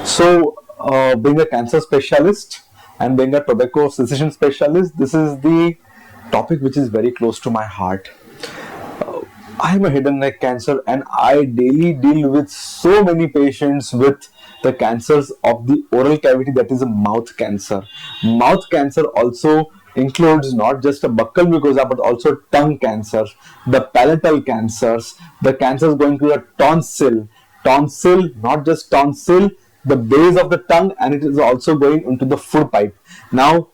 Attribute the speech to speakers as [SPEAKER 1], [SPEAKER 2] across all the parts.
[SPEAKER 1] Being a cancer specialist and being a tobacco cessation specialist, this is the topic which is very close to my heart. I am a head and neck cancer, and I daily deal with so many patients with the cancers of the oral cavity, that is a mouth cancer. Mouth cancer also includes not just a buccal mucosa but also tongue cancer, the palatal cancers, the cancers going to the tonsil, not just tonsil, the base of the tongue, and it is also going into the food pipe. Now,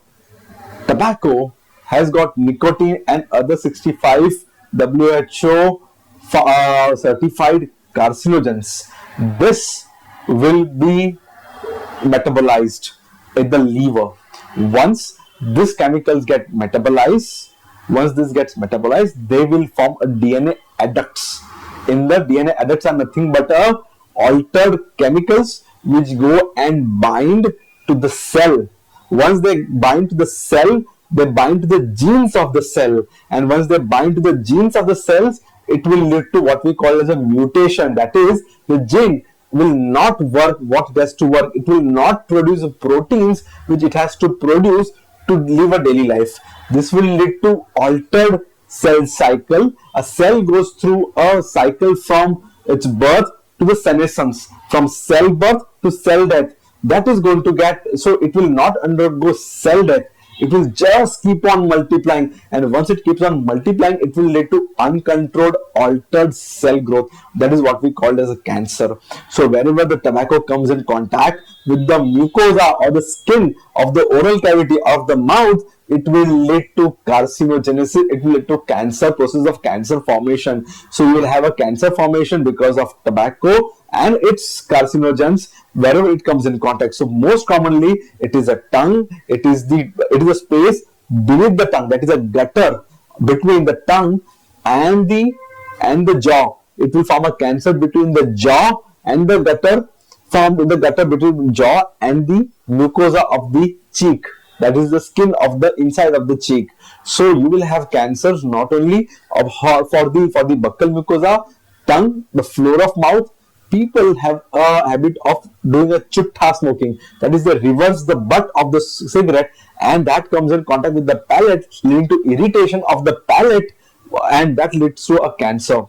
[SPEAKER 1] tobacco has got nicotine and other 65 WHO certified carcinogens. This will be metabolized in the liver. Once these chemicals get metabolized, they will form a DNA adducts. In the DNA adducts are nothing but altered chemicals which go and bind to the cell. Once they bind to the cell, they bind to the genes of the cell, and once they bind to the genes of the cells, it will lead to what we call as a mutation. That is, the gene will not work what it has to work. It will not produce proteins which it has to produce to live a daily life. This will lead to altered cell cycle. A cell goes through a cycle from its birth to the senescence, from cell birth to cell death. That is going to get, so it will not undergo cell death. It will just keep on multiplying, and once it keeps on multiplying, it will lead to uncontrolled altered cell growth. That is what we call as a cancer. So wherever the tobacco comes in contact with the mucosa or the skin of the oral cavity of the mouth, it will lead to carcinogenesis. It will lead to cancer, process of cancer formation. So you will have a cancer formation because of tobacco and its carcinogens wherever it comes in contact. So most commonly it is a tongue, it is a space beneath the tongue, that is a gutter between the tongue and the jaw. It will form a cancer between the jaw and the gutter, formed in the gutter between the jaw and the mucosa of the cheek. That is the skin of the inside of the cheek. So you will have cancers not only for the buccal mucosa, tongue, the floor of mouth. People have a habit of doing a chutta smoking. That is, they reverse the butt of the cigarette, and that comes in contact with the palate, leading to irritation of the palate, and that leads to a cancer.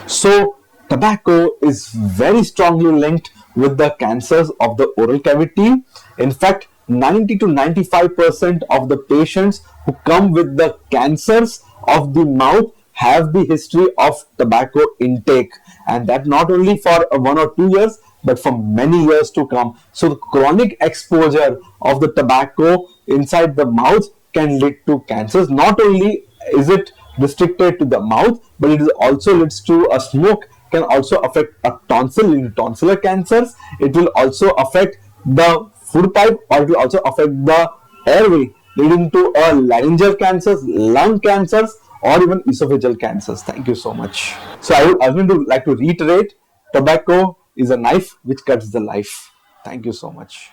[SPEAKER 1] So tobacco is very strongly linked with the cancers of the oral cavity. In fact, 90 to 95% of the patients who come with the cancers of the mouth have the history of tobacco intake, and that not only for 1 or 2 years but for many years to come. So the chronic exposure of the tobacco inside the mouth can lead to cancers. Not only is it restricted to the mouth, but it is also leads to a smoke can also affect a tonsil, leading to tonsillar cancers. It will also affect the food pipe, or it will also affect the airway, leading to laryngeal cancers, lung cancers, or even esophageal cancers. Thank you so much. So I would like to reiterate, tobacco is a knife which cuts the life. Thank you so much.